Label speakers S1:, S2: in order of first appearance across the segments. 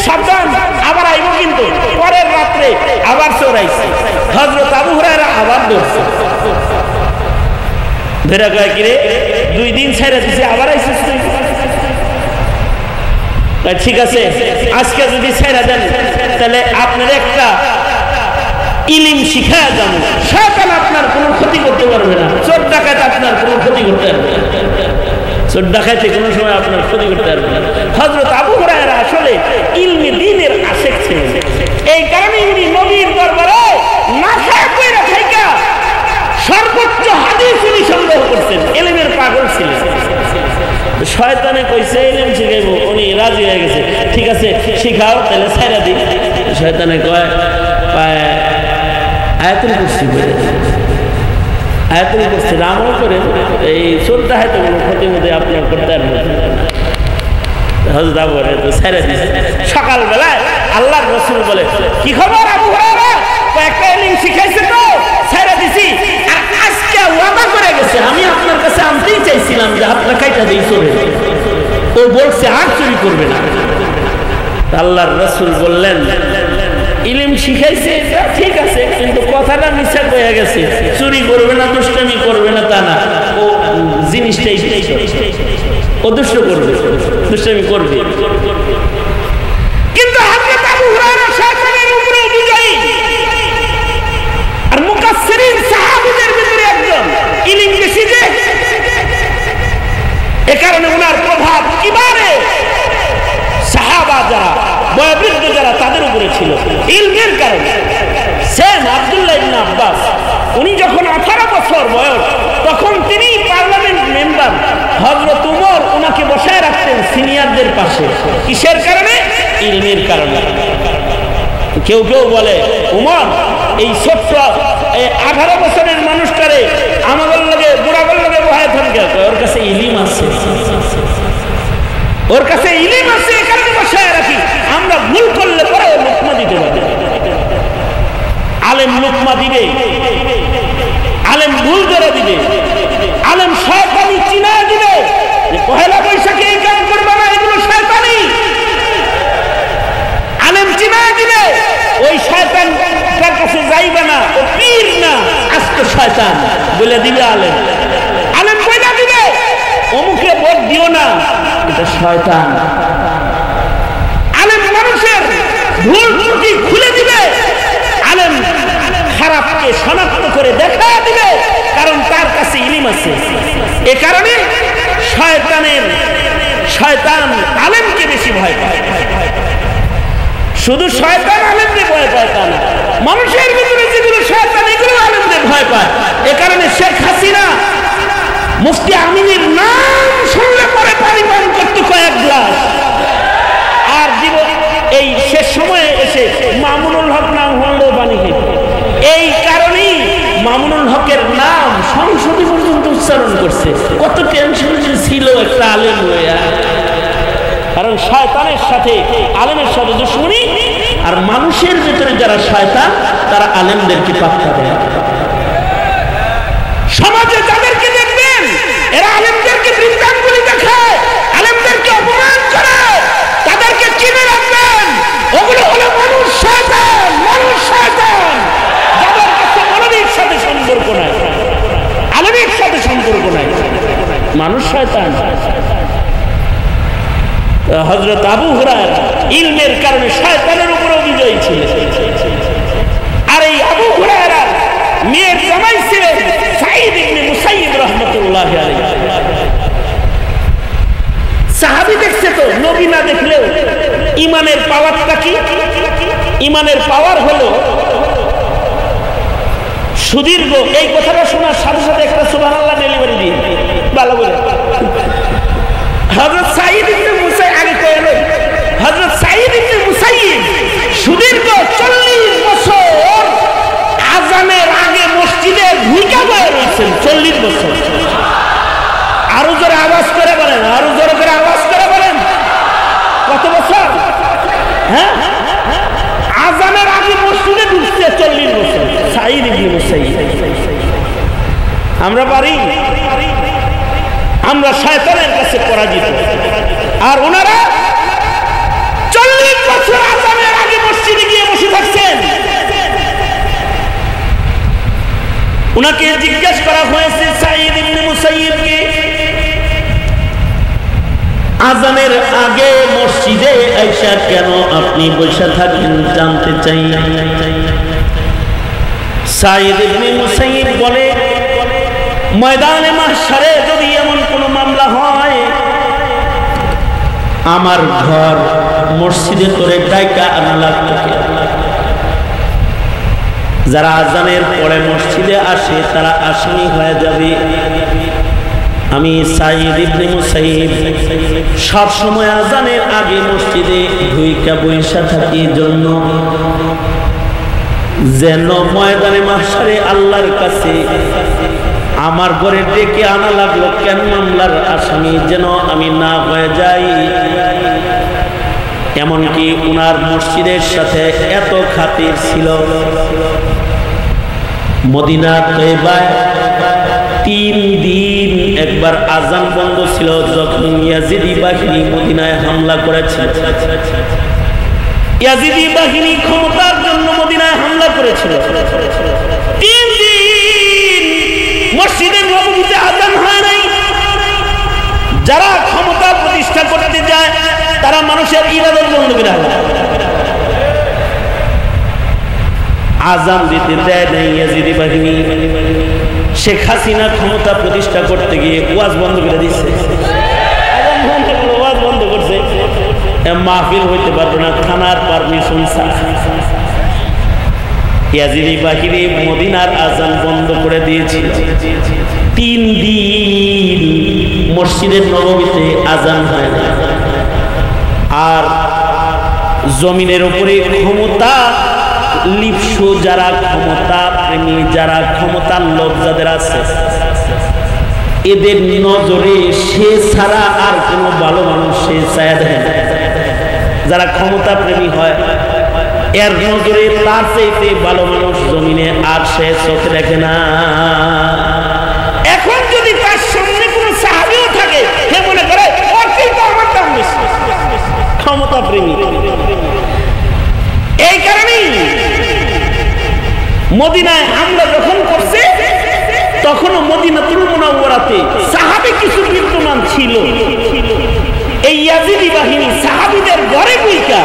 S1: সাবধান, আবার আইব কিন্তু। পরের রাত্রে আবার চোরাইছে, হযরত আবু হুরায়রা আবার ধরছে, ধরে কয় কি রে 2 দিন ছেড়ে দিছে, আবার আইছিস তুই? ঠিক আছে, আজকে যদি ছেড়ে দেন তাহলে আপনার একটা ইলম শিখায় যাবো, শয়তান আপনার কোনো ক্ষতি করতে পারবে না, চোর ডাকাত আপনার কোনো ক্ষতি করতে পারবে না, চোর ডাকাতে কোনো সময় আপনার ক্ষতি করতে পারবে না। হযরত আবু হুরায়রা আসলে ইলমে দ্বীনের আশিক ছিলেন, এই কারণে উনি নবীর দরবারে না খায়া কইরা থাইকা সর্বোচ্চ হাদিস উনি সংগ্রহ করতেন, ইলমের পাগল ছিলেন। শয়তানে কইছে ইলম শিখাইবো, উনি রাজি হয়ে গেছে, ঠিক আছে শিখাও, তাহলে ছাইরা দিই। শয়তানে কয় আয়াতুল কুরসি বলে, আয়াতুল কুরসি আমল করে এই চোরটা হয়তো কোনো ক্ষতি মধ্যে আপনার করতে পারবেন। হযরত আবু হুরায়রা তো ছাইরা দিছে। সকালবেলায় আল্লাহর রাসূল বলে, কি খবর আবু হুরায়রা? একটা ইলম শিখাইছে তো ছাইরা দিছি, আর আজকে ওয়াদা করে গেছে আমি আপনার কাছে আনতেই চাইছিলাম যে আপনার কাইটা দেই চোরে, ও বলছে আর চুরি করবে না। আল্লাহর রাসূল বললেন, ইলম শিখাইছে ঠিক আছে, কিন্তু কথাটা মিথ্যা কইয়া গেছে, চুরি করবে না দুষ্টামি করবে না তা না, ও জিনিসটাই ও দুষ্ট করবে, দুষ্টামি করবে। কিন্তু হযরত আবু হুরায়রা শয়তানের উপরে বিজয়ী, আর মুকাসসিরিন সাহাবীদের ভিতরে একজন, ইলম বেশি যে, এ কারণে ওনার প্রভাব কিবারে সাহাবা যারা বয়োবৃদ্ধ যারা তাদের উপরে ছিল ইলমের কারণে। সেম আব্দুল্লাহ ইবনে আব্বাস, উনি যখন 18 বছর বয়স তখন তিনি পার্লামেন্ট মেম্বার, হযরত উমর ওনাকে বসায় রাখতেন সিনিয়রদের পাশে, কিসের কারণে? ইলমের কারণে। কেউ কেউ বলে উমর এই ছোট্ট 18 বছরের মানুষটারে আমাদের লগে বুড়াগর লগে বহায় থাকে, ওর কাছে ইলম আছে, ওর কাছে ইলম আছে, এ কারণে বসায় রাখি, আমরা ভুল করলে পরে লুকমা দিতে পারি। আলেম লুকমা দিবে, আলেম ভুল ধরে দিবে, আলেম শয়তানি চিনা দিবে, পহেলা বৈশাখে এই কাজ করবে না, এগুলো শয়তানি। আলেম চিনা দিবে, ওই শয়তান তার কাছে যাইবে না, ও পীর না আস্ত শয়তান বলে দিবে আলেম। আলেম কইলা দিবে অমুকে ভোট দিও না, এটা শয়তান। আলেম মানুষের ভুল ত্রুটি খুলে দিবে, আলেম খারাপকে শনাক্ত করে দেখা দিবে, কারণ তার কাছে ইলম আছে। এ কারণে শয়তান আলেমকে বেশি ভয় পায়। শুধু শয়তান আলেমকে ভয় পায় তা না, মানুষের ভিতরে যেগুলো শয়তান এগুলো আলেমদের ভয় পায়। এ কারণে শেখ হাসিনা মুফতি আমিনের নাম শুনলে পরে পানি পান করতে কয়েক গ্লাস, আর এই শেষ সময়ে এসে মামুনুল হক নাম হলেও পানি খেত। এই কারণেই মামুনুল হকের নাম সংসদে পর্যন্ত উচ্চারণ করছে। কত টেনশন ছিল একটা আলেম হইয়া, কারণ শয়তানের সাথে আলেমের সাথে দুশমনি, আর মানুষের ভিতরে যারা শয়তান তারা আলেমদেরকে পাত্তা দেয়। সমাজে যাদেরকে দেখবেন এরা আলেমদেরকে বৃদ্ধাঙ্গুলি দেখায়, আলেমদেরকে অপমান করে, তাদেরকে চিনে রাখবেন, ওগুলো হলো মানুষ শয়তান, মানুষ শয়তান, যাদের কাছে মানবীর সাথে সম্পর্ক নাই, আলেমের সাথে সম্পর্ক নাই, মানুষ শয়তান। হযরত আবু হুরায়রা ইলমের কারণে শয়তানের উপরে বিজয়ী ছিলেন। আর এই আবু হুরায়রা মেয়ের জামাই ছিলেন সাঈদ ইবনে মুসাইয়িব রাহমাতুল্লাহি আলাইহি। সাহাবী দেখছে তো, নবী না দেখলেও ঈমানের পাওয়ারটা কি? ঈমানের পাওয়ার হলো সুদীর্ঘ। এই কথাটা শোনার সাথে সাথে একটা সুবহানাল্লাহ ডেলিভারি দিন ভালো করে। হযরত সাঈদ ইবনে মুসাইয়িব আগে কইল, হযরত সাঈদ ইবনে মুসাইয়িব সুদীর্ঘ 40 বছর আযানের আগে মসজিদে ঢুকে বসে রয়েছেন। 40 বছর। আরো জোরে আওয়াজ করে বলেন, আরো জোরে করে আওয়াজ করে বলেন, কত বছর? হ্যাঁ, আযানের আগে মসজিদে ঢুকছে 40 বছর সাঈদ ইবনে মুসাইয়িব। আমরা পারি? আমরা শয়তানের কাছে পরাজিত। আর ওনারা 40 বছর আযানের আগে মসজিদে গিয়ে বসে থাকছেন। উনাকে জিজ্ঞেস করা হয়েছে সাঈদ ইবনে মুসাইয়িবকে, আযানের আগে মসজিদে আয়েশা কেন আপনি বসে থাকেন জানতে চাই। সাঈদ ইবনে মুসাইয়িব বলে, ময়দানে মাহশারে যদি এমন কোন মামলা হয়, আমার ঘর মসজিদে করে ডাইকা আনা লাগবে। যারা আযানের পরে মসজিদে আসে তারা আসামি হয়ে যাবে। আমি সাঈদ ইবনে মুসাইয়িব সব সময় আযানের আগে মসজিদে ঢুইকা বইসা থাকি জন্য যেন ময়দানে মাহশারে আল্লাহর কাছে আমার ঘরে ডেকে আনা লাগলো কেন মামলার আসামি যেন আমি না হয়ে যাই। এমনকি উনার মসজিদের সাথে এত খাতির ছিল, মদিনা তয়বায় 3 দিন একবার আযান বন্ধ ছিল যখন ইয়াজিদি বাহিনী মদিনায় হামলা করেছিল। ইয়াজিদি বাহিনী ক্ষমতার জন্য মদিনায় হামলা করেছিল। 3 দিন মসজিদে নববীতে আযান হয় নাই। যারা ক্ষমতা প্রতিষ্ঠা করতে যায় তারা মানুষের ইবাদত বন্ধ করে দেয়, আযান দিতে দেয় নাই ইয়াজিদি বাহিনী। শেখ হাসিনা ক্ষমতা প্রতিষ্ঠা করতে গিয়ে ওয়াজ বন্ধ করে দিচ্ছে, ওয়াজ বন্ধ করছে, মাহফিল হইতে পারবে না, থানার পারমিশন ছাড়া। ইয়াজিদি বাহিনী মদিনার আযান বন্ধ করে দিয়েছিল। 3 দিন মসজিদের নববীতে আযান হয় না। আর জমিনের উপরে ক্ষমতা লিপ্সু যারা, ক্ষমতা প্রেমী যারা, ক্ষমতার লোভ যাদের আছে, এদের নজরে সে ছাড়া আর কোন ভালো মানুষ সে চায় দেয়। যারা ক্ষমতা প্রেমী হয় এর নজরে তার চাইতে ভালো মানুষ জমিনে আর সে চোখে দেখে না। এখন যদি তার সামনে কোন সাহাবীও থাকে সে মনে করে আমার দাম বেশি, ক্ষমতা প্রেমী। এই কারণেই মদিনায় হামলা যখন করছে তখনও মদিনাতুল মুনাওয়ারাতে সাহাবী কিছু বিদ্যমান ছিল। এই ইয়াজিদি বাহিনী সাহাবীদের ঘরে বইকা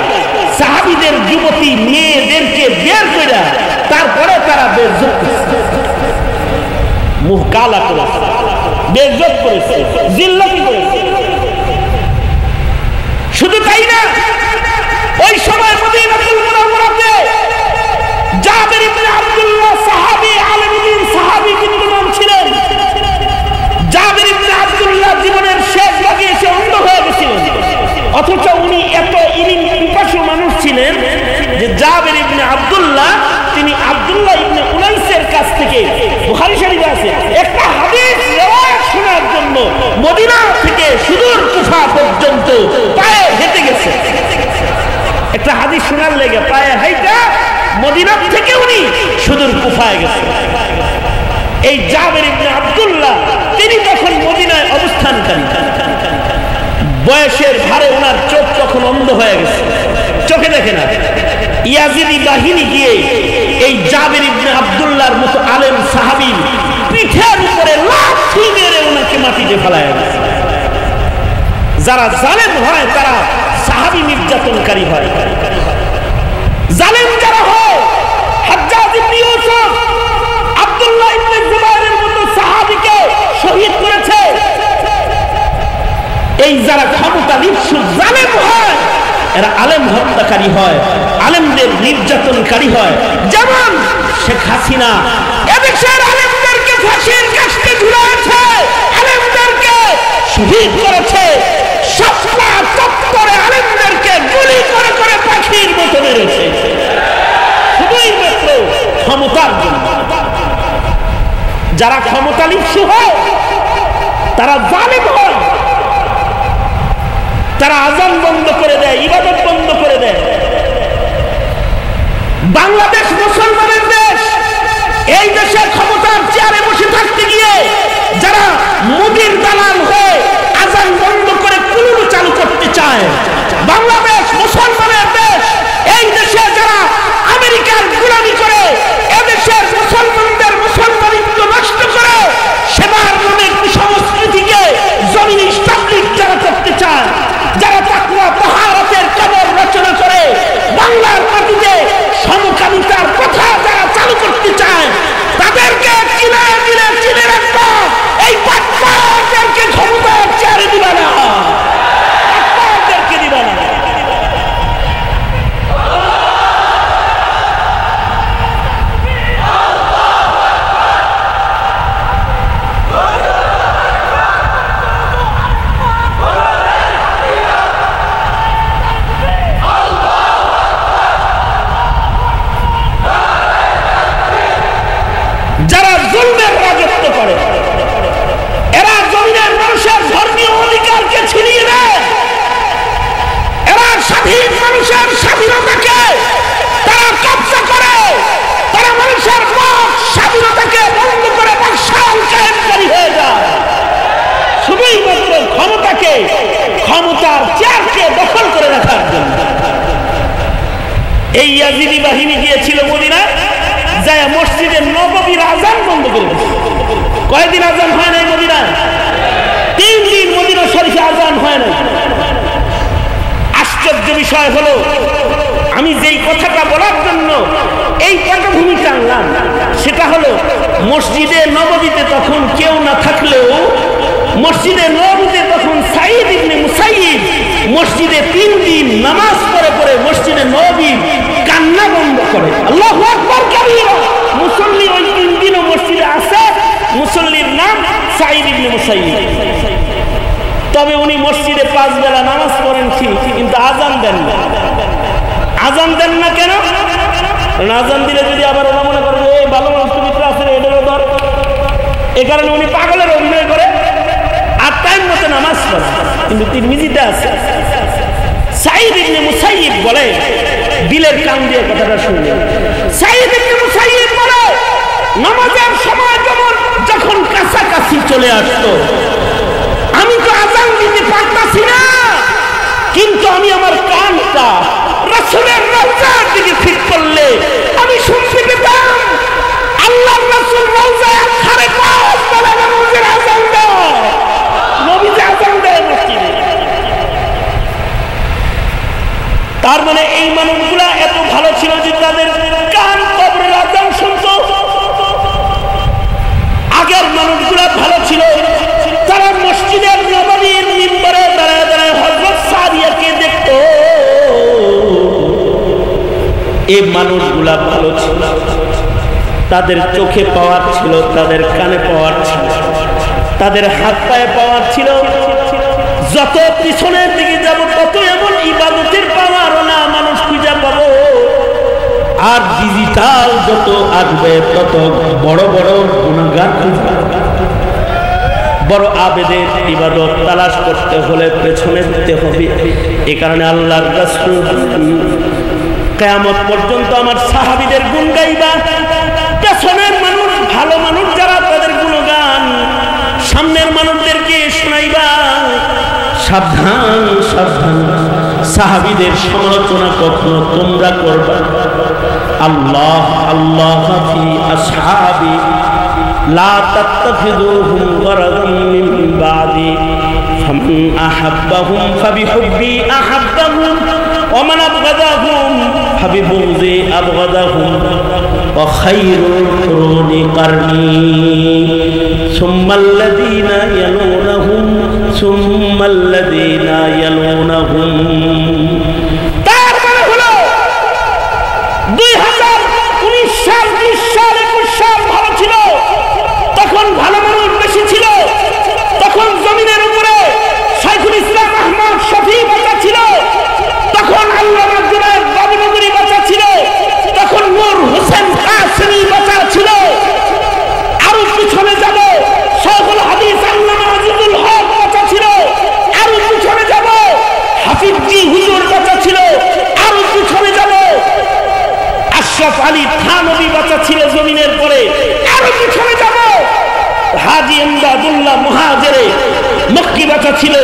S1: সাহাবীদের যুবতী মেয়েদেরকে বের করে তারপরে তারা বেইজ্জত করেছে, মুখ কালা করেছে, বেইজ্জত করেছে, জিল্লতি করেছে। শুধু তাই না, ওই সময় মদিনাতুল মুনাওয়ারাতে জাবের ইবনে আব্দুল্লাহ সাহাবী, আলেমুদ্দিন সাহাবী বিদ্যমান ছিলেন। জাবের ইবনে আব্দুল্লাহ জীবনের শেষ ভাগে এসে অন্ধ হয়ে গেছিলেন, অথচ উনি এত ইলম পিপাসু মানুষ ছিলেন যে জাবের ইবনে আব্দুল্লাহ তিনি আব্দুল্লাহ ইবনে উনাইসের কাছ থেকে বুখারী শরীফে আছে একটা হাদিস রিওয়ায়াত শোনার জন্য মদিনা থেকে সুদূর কুফা পর্যন্ত পায়ে হেঁটে গেছে। একটা হাদিস শোনার লেগে পায়ে হাইটা মদিনা থেকে উনি সুদূর কুফায় গেছে। এই জাবের ইবনে আব্দুল্লাহ তিনি তখন মদিনায় অবস্থানকারী, বয়সের ভারে ওনার চোখ তখন অন্ধ হয়ে গেছে, চোখে দেখে না। ইয়াজিদি বাহিনী গিয়ে এই জাবের ইবনে আব্দুল্লাহর মতো আলেম সাহাবীর পিঠের উপরে লাথি মেরে ওনাকে মাটিতে ফেলায় গেছে। যারা জালেম হয় তারা সাহাবী নির্যাতনকারী হয়। জালেম যারা হয়, হাজ্জাজ ইবনে ইউসুফ আব্দুল্লাহ ইবনে জুবাইরের মতো সাহাবীকে শহীদ করেছে। এই যারা ক্ষমতা লিপ্সু জালেম হয় এরা আলেম হত্যাকারী হয়, আলেমদের নির্যাতনকারী হয়। যেমন শেখ হাসিনা এদেশের আলেমদেরকে ফাঁসির কাস্টে ঝুলাইছে, আলেমদেরকে শহীদ করেছে, শাপলা চত্বরে আলেমদেরকে গুলি করে করে পাখির মতো মেরেছে, শুধুই মাত্র ক্ষমতার জন্য। যারা ক্ষমতা লিপ্সু হয় তারা জালেম হয়, তারা আযান বন্ধ করে দেয়, ইবাদত বন্ধ করে দেয়। বাংলাদেশ মুসলমানের দেশ, এই দেশের ক্ষমতার চেয়ারে বসে থাকতে গিয়ে যারা মুদির দালাল হয়ে আযান বন্ধ করে কুলুর চালু করতে চায়, বাংলাদেশ মুসলমান ক্ষমতার চেয়ারকে দখল করে রাখার জন্য। এই ইয়াজিদি বাহিনী গিয়েছিল মদিনায়, যায় মসজিদে নববীর আজান বন্ধ করে দিয়েছে। কয়দিন আজান হয় নাই মদিনায়? 3 দিন মদিনা শরীফে আজান হয় নাই। আশ্চর্য বিষয় হলো, আমি যেই কথাটা বলার জন্য এই পটভূমি টানলাম, সেটা হলো মসজিদে নববীতে তখন কেউ না থাকলেও মসজিদে নববীতে তখন সাঈদ ইবনে মুসাইয়িব মসজিদে 3 দিন নামাজ পড়ে পড়ে মসজিদে নববী কান্না বন্ধ করে। আল্লাহু আকবার কাবীরা। মুসল্লি ওই 3 দিনও মসজিদে আছে, মুসল্লির নাম সাঈদ ইবনে মুসাইয়িব। তবে উনি মসজিদে 5 বেলা নামাজ পড়েন ঠিক, কিন্তু আজান দেন না। আজান দেন না কেন? কারণ আজান দিলে যদি আবার ওরা মনে করে এই ভালো মানুষ তুমি আছে এটারও ধর, এ কারণে উনি পাগলের অভিনয় করে আর টাইম মতো নামাজ পড়ে। কিন্তু তিরমিজিতে আছে, সাঈদ ইবনে মুসাইয়িব বলে, দিলের কান দিয়ে কথাটা শুনলে, সাঈদ ইবনে মুসাইয়িব বলে নামাজের সময় যখন কাছাকাছি চলে আসতো, আমি তো আজান দিতে পারতাছি না, কিন্তু আমি আমার কানটা রাসূলের রওজার দিকে ঠিক করলে আমি শুনতে পেতাম আল্লাহর রাসূল রওজায় 5:30 বেলা নামাজের আজান দেয়, নবীজি আজান দেয় মসজিদে। তার মানে এই মানুষগুলা এত ভালো ছিল যে তাদের কান কবরের আজান শুনতো। আগের মানুষগুলা ভালো ছিল, তারা মসজিদের নববীর মিম্বরে দাঁড়ায় দাঁড়ায় হযরত সাদিয়াকে দেখতো। এই মানুষগুলা ভালো ছিল, তাদের চোখে পাওয়ার ছিল, তাদের কানে পাওয়ার ছিল, তাদের হাত পায়ে পাওয়ার ছিল। যত পিছনের দিকে যাব তত এমন ইবাদতের পাওয়ার না মানুষ খুঁজে পাবো। আর ডিজিটাল যত আসবে তত বড় বড় গুনাহগার খুঁজবে। বড় আবেদের ইবাদত তালাশ করতে হলে পেছনে দিতে হবে। এই কারণে আল্লাহর রাসূল কিয়ামত পর্যন্ত আমার সাহাবীদের গুণ গাইবা, পেছনের মানুষ ভালো মানুষ যারা তাদের গুণগান সামনের মানুষদেরকে শোনাইবা। সাবধান সাবধান, সাহাবীদের সমালোচনা কখনো তোমরা করবা। আল্লাহ আল্লাহ ফি আসহাবি লা তাত্তাখিযুহুম গরাদাম মিন বাদি ফামান আহাব্বাহুম ফাবিহুব্বি আহাব্বাহুম ওয়া মান আবগাদাহুম ফাবিবুগযি আবগাদাহুম ওয়া খায়রুল কুরুনি কারনি সুম্মাল্লাযীনা ইয়ালুনাহুম সুম্মাল্লাযীনা ইয়ালুনাহুম। তার মানে হলো 2019 সাল 20 সাল 21 সাল ভালো ছিল, তখন ভালো মানুষ বেশি ছিল। তখন জমিনের উপরে শাইখুল ইসলাম আহমদ শফী বাঁচা ছিল, তখন আল্লামা জুনায়েদ বাবুনগরী বাঁচা ছিল, তখন নূর হোসেন কাসেমী বাঁচা ছিল। আরো পিছনে যাব, শাইখুল হাদিস আল্লামা আজিজুল হক বাঁচা ছিল। আরো পিছনে যাব, হাফিজি হুজুর বাঁচা ছিল। আরো পিছনে যাব, আশরাফ আলী থানভী বাঁচা ছিল জমিনের পরে। আরো পিছনে যাব, হাজী ইমদাদুল্লাহ মুহাজিরে মক্কি বাঁচা ছিল।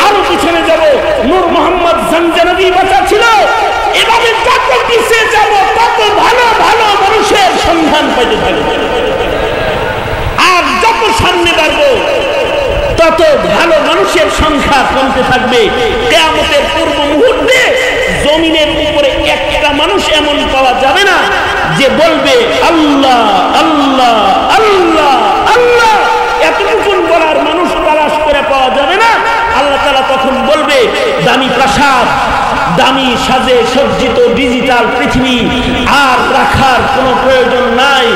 S1: আরো পিছনে যাব, নূর মোহাম্মদ জানজানবী বাঁচা ছিল। এভাবে যত পিছিয়ে যাব তত ভালো ভালো মানুষের সন্ধান পাইতে থাকবে। আর যত সামনে বাড়বো তত ভালো মানুষের সংখ্যা কমতে থাকবে। কিয়ামতের পূর্ব মুহূর্তে জমিনের উপরে একটা মানুষ এমন পাওয়া যাবে না যে বলবে আল্লাহ আল্লাহ আল্লাহ আল্লাহ। এতটুকু বলার মানুষ তালাশ করে পাওয়া যাবে না। আল্লাহ তাআলা তখন বলবে দামি প্রাসাদ, দামি সাজে সজ্জিত ডিজিটাল পৃথিবী আর রাখার কোনো প্রয়োজন নাই,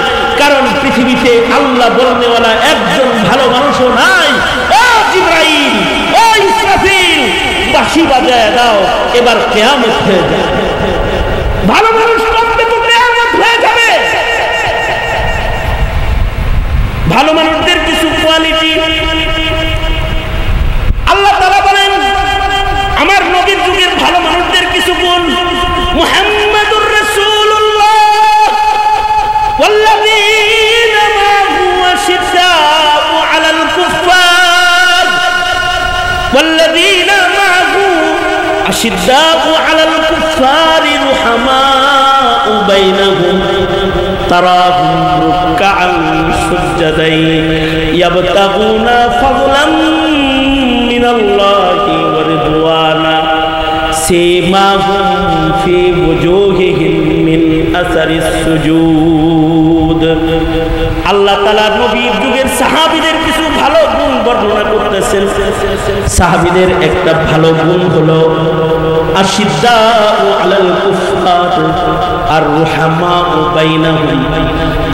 S1: কারণ পৃথিবীতে আল্লাহ বলনেওয়ালা একজন ভালো মানুষও নাই। ও জিবরাইল, ও ইসরাফিল, বাঁশি বাজায় দাও, এবার কিয়ামত হয়ে যাবে। ভালো মানুষ কমবে তো কিয়ামত হয়ে যাবে। ভালো মানুষদের কিছু কোয়ালিটি আল্লাহ তাআলা বলেন, আমার নবীর যুগের ভালো মানুষদের কিছু গুণ। মুহাম্মাদুর রাসূলুল্লাহ ওয়াল্লাযীনা মা'হু আশিদ্দাউ আলাল কুফফার ওয়াল্লাযীনা মা'হু আশিদ্দাউ আলাল কুফফারি রুহামাউ বাইনাহুম তারাহুম রুকআন সুজদান ইয়াবতাগুনা ফাদলান মিনাল্লাহি ওয়া রিদওয়ানা সীমাহুম ফি ওজুহিহিম মিন আসারিস সুজুদ। আল্লাহ তাআলা নবীর যুগের সাহাবীদের কিছু ভালো গুণ বর্ণনা করতেছেন। সাহাবীদের একটা ভালো গুণ হলো আশিদ্দাউ আলাল কুফফার আর রুহামাউ বাইনাহুম।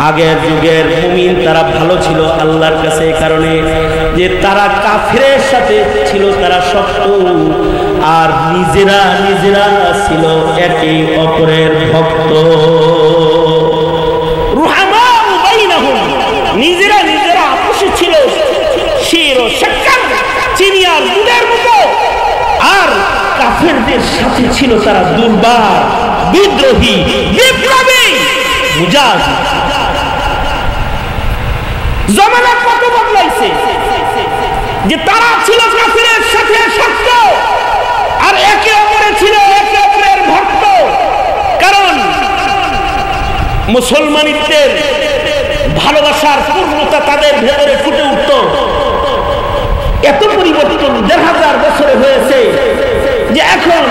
S1: আগের যুগের মুমিন তারা ভালো ছিল আল্লাহর কাছে, এই কারণে যে তারা কাফিরের সাথে ছিল তারা শক্ত, আর নিজেরা নিজেরা ছিল একে অপরের ভক্ত। রুহামাউ বাইনাহুম, নিজেরা নিজেরা আপসে ছিল শির ও শাক্কার, চিনি আর দুধের মতো। আর কাফেরদের সাথে ছিল তারা দুর্বার, বিদ্রোহী, বিপ্লবী, মুজাহিদ। জমানা কত বদলাইছে যে তারা ছিল কাফেরের সাথে শক্ত আর একে অপরে ছিল একে অপরের ভক্ত। কারণ মুসলমানিত্বের ভালোবাসার পূর্ণতা তাদের ভেতরে ফুটে উঠত। এত পরিবর্তন ১,৫০০ বছরে হয়েছে যে এখন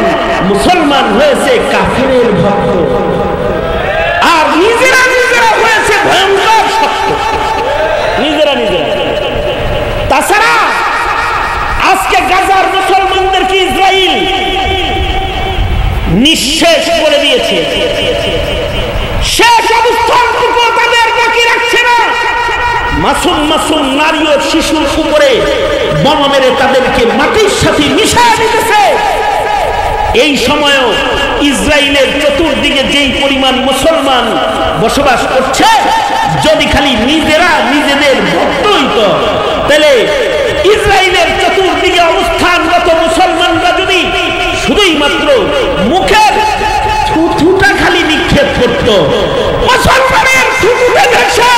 S1: মুসলমান হয়েছে কাফেরের ভক্ত, আর নিজেরা নিজেরা হয়েছে ভয়ঙ্কর শক্ত, নিজেরা নিজেরা। তাছাড়া আজকে গাজার মুসলমানদেরকে ইসরাইল নিঃশেষ করে দিয়েছে। শেষ অবস্থানটুকু তাদের বাকি রাখছে না। মাসুম মাসুম নারী ও শিশুর উপরে বোম মেরে তাদেরকে মাটির সাথে মিশিয়ে দিতেছে। এই সময়ও ইসরায়েলের চতুর্দিকে যেই পরিমাণ মুসলমান বসবাস করছে, যদি খালি নিজেরা নিজেদের ভক্ত হইত, তাহলে ইসরায়েলের চতুর্দিকে অবস্থানগত মুসলমানরা যদি শুধুই মাত্র মুখের থুথুটা খালি নিক্ষেপ করত, মুসলমানের থুথুটা দেশে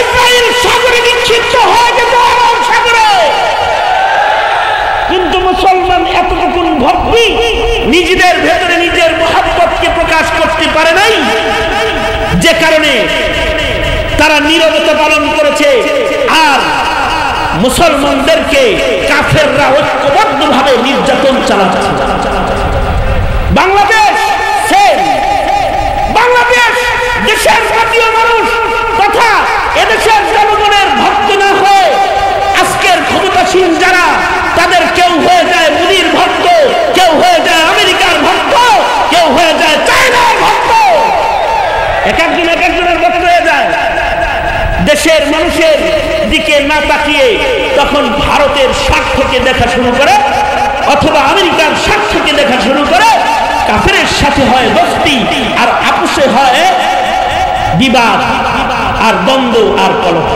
S1: ইসরায়েল সাগরে নিক্ষিপ্ত হয়ে যেত আরব সাগরে। কিন্তু মুসলমান এতটুকুন ভক্তি নিজেদের ভেতরে নিজের মহব্বতকে প্রকাশ করতে পারে নাই, যে কারণে তারা নীরবতা পালন করেছে। আর মুসলমানদেরকে কাফেররা ঐক্যবদ্ধভাবে নির্যাতন চালাচ্ছে। বাংলাদেশ বাংলাদেশ দেশের জাতীয় মানুষ তথা এদেশের জনগণের ভক্ত না হয়ে আজকের ক্ষমতাসীন যারা, তাদের কেউ হয়ে যায় মোদির ভক্ত, কেউ হয়ে যায় আমেরিকার ভক্ত, কেউ হয়ে যায় চায়নার ভক্ত, এক একজনের ভক্ত হয়ে যায়। দেশের মানুষের দিকে না তাকিয়ে তখন ভারতের স্বার্থকে দেখা শুরু করে অথবা আমেরিকার স্বার্থকে দেখা শুরু করে। কাফেরের সাথে হয় দোস্তি, আর আপোষে হয় বিবাদ আর দ্বন্দ্ব আর কলহ।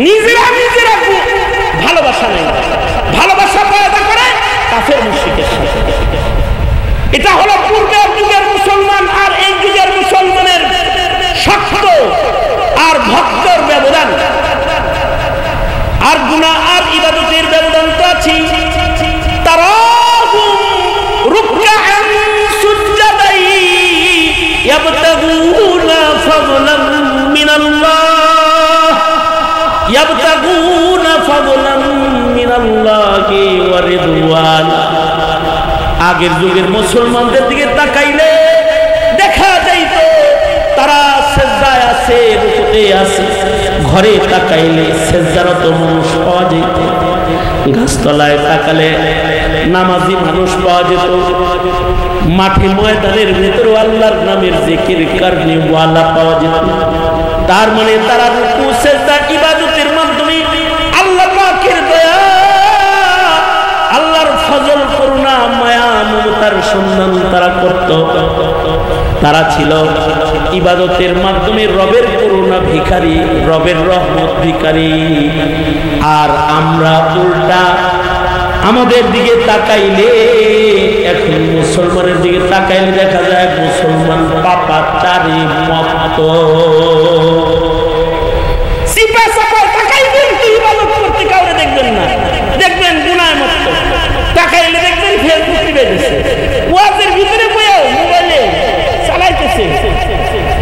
S1: নিজেরা নিজেরা ভালোবাসা নেই, ভালোবাসা পয়দা করে কাফের মুশরিকের সাথে। এটা হলো পূর্বের যুগের মুসলমান আর এই যুগের মুসলমানের শক্ত আর ভক্তর ব্যবধান। আর গুনাহ আর ইবাদতের ব্যবধান তো আছে। তারাহুম রুকআন সুজদান ইয়াবতাগুনা ফাদলান মিনাল্লাহ, ইয়াবতাগুনা ফাদলান মিনাল্লাহি ওয়া রিদওয়ানা। আগের যুগের মুসলমানদের দিকে তাকাইলে দেখা যাইত তারা সেজদায় আছে, রুকুতে আছে। ঘরে তাকাইলে সেজদারত মানুষ পাওয়া যেত, গাছতলায় তাকালে নামাজি মানুষ পাওয়া যেত, মাঠে ময়দানের ভেতরে আল্লাহর নামের জিকির করনে ওয়ালা পাওয়া যেত। তার মানে তারা রুকু সেজদা ইবাদতের মাধ্যমে আল্লাহ পাকের দয়া, আল্লাহর ফজল, করুণা, মায়া, মমতার সন্ধান তারা করত। তারা ছিল ইবাদতের মাধ্যমে রবের করুণা ভিখারি, রবের রহমত ভিখারি। আর আমরা উল্টা আমাদের দিকে তাকাইলে, এখন মুসলমানের দিকে তাকাইলে দেখা যায় মুসলমান পাপাচারী মত। সিপা সাপা তাকাইবেন কি ইবাদত করতে কাউরে দেখবেন না, দেখবেন গুনায় মত।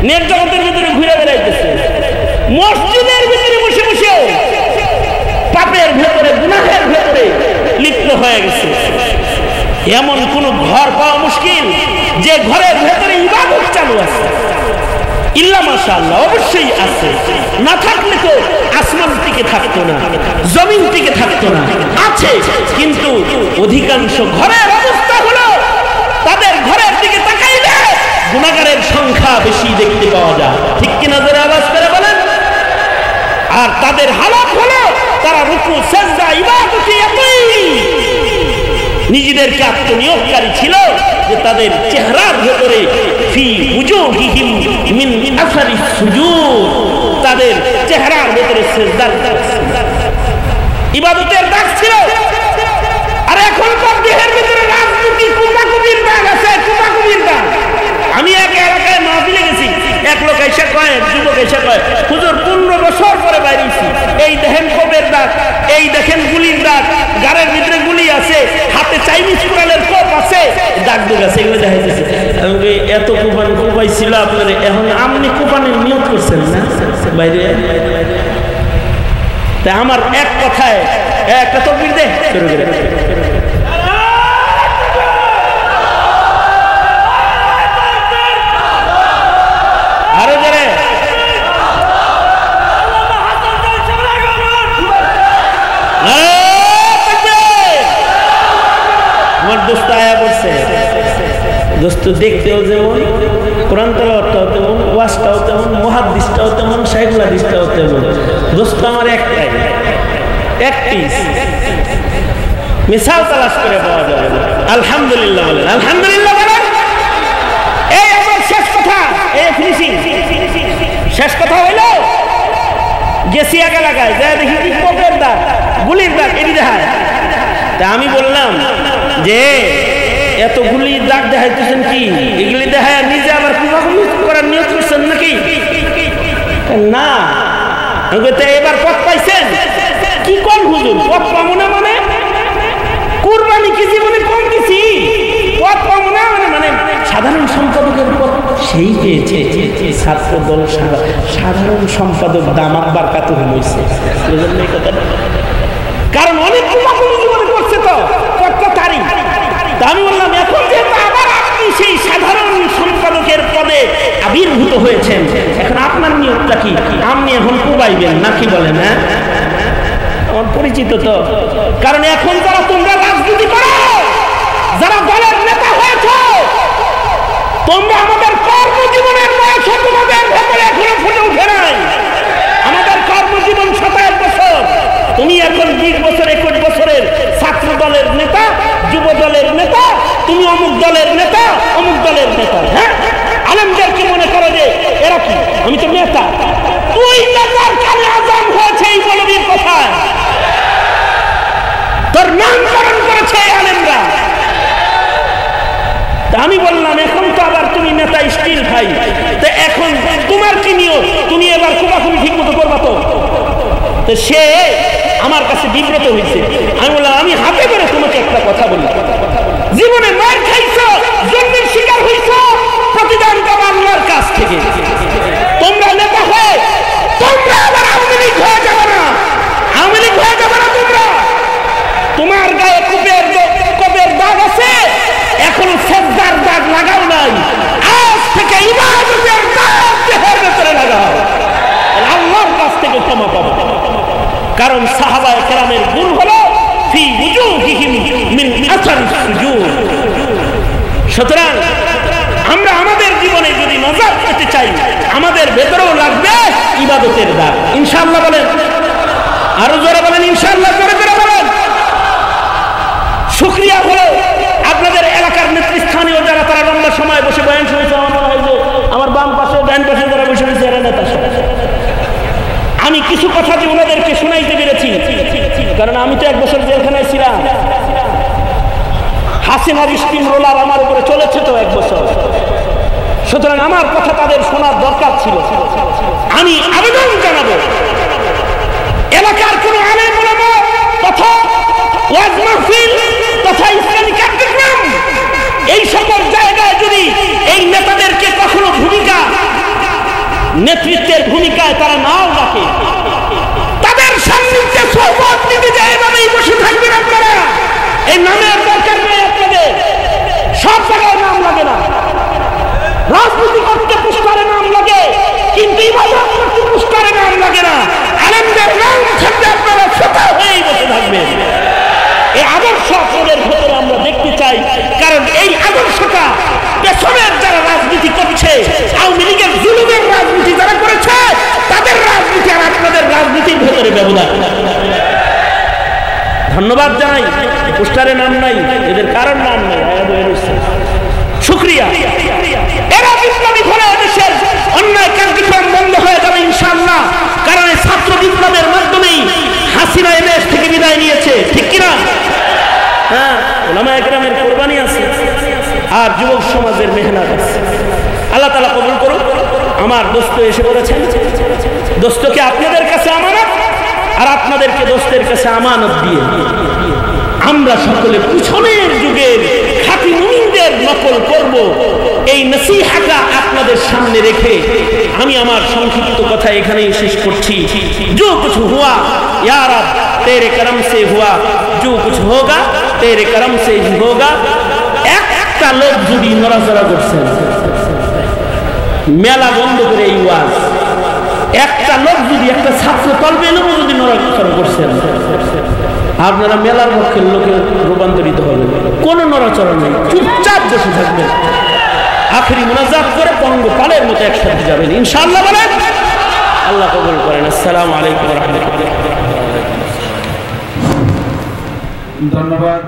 S1: নেট জগতের ভিতরে ঘুরে বেড়াইতেছে, মসজিদের ভিতরে বসে বসেও পাপের ভেতরে গুনাহের ভেতরে লিপ্ত হয়ে গেছে। এমন কোন ঘর পাওয়া মুশকিল যে ঘরের ভেতরে ইবাদত চালু আছে। ইল্লা মাশাআল্লাহ, অবশ্যই আছে, না থাকলে তো আসমান টিকে থাকতো না, জমিন টিকে থাকতো না। আছে, কিন্তু অধিকাংশ ঘরের অবস্থা হলো তাদের ঘরের দিকে তাকাইলে গুনাহগারের সংখ্যা বেশি দেখতে পাওয়া যায়। ঠিক কিনা জোরে আওয়াজ করে বলেন। আর তাদের হালত হলো তারা রুকু সিজদা ইবাদতে এতই নিজেদেরকে আত্মনিয়োগকারী ছিল যে তাদের চেহারার ভেতরে ফি উজুহিহিম মিন আসারি সুজুদ, তাদের চেহারার ভেতরে সিজদার ইবাদতের দাগ ছিল। আর এখনকার দেহের ভিতরে রাজনীতি কুপাকুপির দাগ আছে, কুপাকুপির দাগ। আমি এক এলাকায় মাহফিলে গেছি, এক লোক এসে কয়, এক যুবক এসে কয়, হুজুর 15 বছর পরে বাইরেছি, এই দেখেন কোপের দাগ, এই দেখেন গুলির দাগ, গাড়ের ভিতরে গুলি আছে, হাতে চাইনিজ কুড়ালের কোপ আছে, দাগ দুগ আছে, এগুলো দেখা যাচ্ছে। এত কুপান কুপাই ছিল আপনার, এখন আপনি কুপানের নিয়ত করছেন না বাইরে? তাই আমার এক কথায় একটা তকবীর দে, আরো জোরে। আমার দোস্ত আয়া করছে, দোস্ত দেখতেও যেমন, কোরআন তেলাওয়াতটাও তেমন, ওয়াজটাও তেমন, মুহাদ্দিসটাও তেমন, শাইখুল হাদিসটাও তেমন। দোস্ত আমার একটাই, এক পিস, মিসাল তালাশ করে পাওয়া যাবে না। আলহামদুলিল্লাহ বলেন, আলহামদুলিল্লাহ বলেন। এই আমার শেষ কথা, এই ফিনিশিং শেষ কথা হইল, গেছি এক এলাকায় যা দেখি কি কোপের দাগ, গুলির দাগ, এটি দেখায়। তা আমি বললাম যে এত গুলির দাগ দেখাইতেছেন কি, এগুলি দেখায় নিজে আবার কুপাকুপি করার নিয়ত করছেন নাকি? না। এবার পথ পাইছেন কি? কোন হুজুর পথ পাবো না মানে? কুরবানি কি জীবনে কম কিছু পথ পাবো না মানে সাধারণ সম্পাদকের পথ সেই পেয়েছে। ছাত্র দল সাধারণ সম্পাদক দামাত বারকাত হয়েছে, কারণ অনেক কুপাকুপি জীবনে করছে, তো পথটা তারই। তা আমি বললাম এখন যেহেতু আবার আপনি সেই সাধারণ সম্পাদকের পদে আবির্ভূত হয়েছেন, এখন আপনার নিয়তটা কি? আপনি এখন কুবাইবেন নাকি বলেন? হ্যাঁ, আমার পরিচিত তো। কারণ এখন যারা তোমরা রাজনীতি করো, যারা দলের নেতা হয়েছ, তোমরা আমাদের কর্মজীবনের বয়স তোমাদের ভেতরে এখনো ফুটে উঠে নাই। আমাদের কর্মজীবন 27 বছর, তুমি এখন 20 বছর 21 বছরের ছাত্র দলের নেতা, যুব দলের নেতা, তুমি অমুক দলের নেতা, অমুক দলের নেতা। হ্যাঁ, আলেমদেরকে মনে করো যে এরা কি, আমি তো নেতা। তুই নেতার কানে আজান হয়েছে এই মৌলবীর কথায়, তোর নামকরণ করেছে এই আলেমরা। তা আমি বললাম এখন তো আবার তুমি নেতা স্টিল ভাই, তো এখন তোমার কি নিয়ত? তুমি এবার কুপাকুপি ঠিক মতো করবা তো? সে আমার কাছে বিব্রত হয়েছে। আমি বললাম আমি হাতে করে তোমাকে একটা কথা বলি, জীবনে মার খাইছ, জন্মের শিকার হইছ, প্রতিদান পাবা আল্লাহর কাছ থেকে। তোমরা নেতা হয়ে তোমরা আবার আওয়ামী লীগ হয়ে যাবে না, আওয়ামী লীগ হয়ে যাবে না তোমরা। তোমার গায়ে কোপের দাগ আছে, এখনো সিজদার দাগ লাগাও নাই, আজ থেকে ইবাদতের দাগ দেহের ভেতরে লাগাও, আল্লাহর কাছ থেকে ক্ষমা পাবো। কারণ সাহাবায়ে কেরামের গুণ হলো ফি উজুহিহিম মিন আসারি সুজুদ। সুতরাং আমরা আমাদের জীবনে যদি নজর পেতে চাই, আমাদের ভেতরেও লাগবে ইবাদতের দাগ। ইনশাআল্লাহ বলেন, আরো জোরে বলেন ইনশাআল্লাহ, জোরে জোরে বলেন। শুকরিয়া হলো আপনাদের এলাকার নেতৃস্থানীয় যারা, তারা লম্বা সময় বসে বয়ান শুনেছে। আমার বাম পাশে ডান পাশে যারা বসে রয়েছে এরা নেতা। আমি কিছু কথা যে ওনাদেরকে শোনাইতে পেরেছি, কারণ আমি তো 1 বছর জেলখানায় ছিলাম। হাসিনার স্টিম রোলার আমার উপরে চলেছে তো 1 বছর, সুতরাং আমার কথা তাদের শোনার দরকার ছিল। আমি আবেদন জানাবো, এলাকার কোন আলেম ওলামা তথা ওয়াজ মাহফিল তথা ইসলামী কার্যক্রম, এই সকল জায়গায় যদি এই নেতাদেরকে কখনো ভূমিকা নেতৃত্বের ভূমিকায় তারা নাও রাখে, তাদের সান্নিধ্যে সোহবত নিতে যায় এভাবেই বসে থাকবেন আপনারা। এই নামের দরকার নেই আপনাদের, সব জায়গায় নাম লাগে না। রাজনীতি করতে পুস্তারে নাম লাগে, কিন্তু ইবাদত করতে পুস্তারে নাম লাগে না। আলেমদের নাম থাকলে আপনারা সোজা হয়েই বসে থাকবেন। এই আদর্শ আপনাদের ভেতরে আমরা দেখতে চাই, কারণ এই আদর্শটা পেছনের যারা রাজনীতি করছে, আওয়ামী লীগের জুলুমের রাজনীতি যারা করেছে, তাদের রাজনীতি আর আপনাদের রাজনীতির ভেতরে ব্যবধান। ধন্যবাদ জানাই, পোস্টারে নাম নাই, এদের কারণ নাম নাই, শুকরিয়া। এরা বিপ্লবী হলে দেশের অন্যায় কার্যক্রম বন্ধ হয়ে যাবে ইনশাআল্লাহ, কারণ এই ছাত্র বিপ্লবের মাধ্যমেই হাসিনা এই দেশ থেকে বিদায় নিয়েছে, ঠিক কিনা? হ্যাঁ, ওলামা একরামের কোরবানি আছে আর যুবক সমাজের মেহনত আছে। আল্লাহ তাআলা কবুল করুন। আমার দোস্ত এসে বলেছেন, দোস্তকে আপনাদের কাছে আমানত আর আপনাদেরকে দোস্তের কাছে আমানত দিয়ে আমরা সকলে পিছনের যুগের খাঁটি মুমিনদের নকল করব, এই নসিহাটা আপনাদের সামনে রেখে আমি আমার সংক্ষিপ্ত কথা এখানেই শেষ করছি। जो कुछ हुआ या रब तेरे करम से हुआ, जो कुछ होगा तेरे करम से ही होगा। একটা লোক যদি নড়াচড়া করছেন, মেলা বন্ধ করে এই ওয়াজ, একটা লোক যদি, একটা ছাত্র তলবেলেও যদি নড়াচড়া করছেন, আপনারা মেলার পক্ষের লোকে রূপান্তরিত হবে। কোনো নড়াচড়া নেই, চুপচাপ বসে থাকবেন। আখেরি মুনাজাত করে পঙ্গপালের মতো একসাথে যাবেন ইনশাআল্লাহ। বলেন আল্লাহ কবুল করেন। আসসালামু আলাইকুম ওয়া রাহমাতুল্লাহ।
S2: ধন্যবাদ।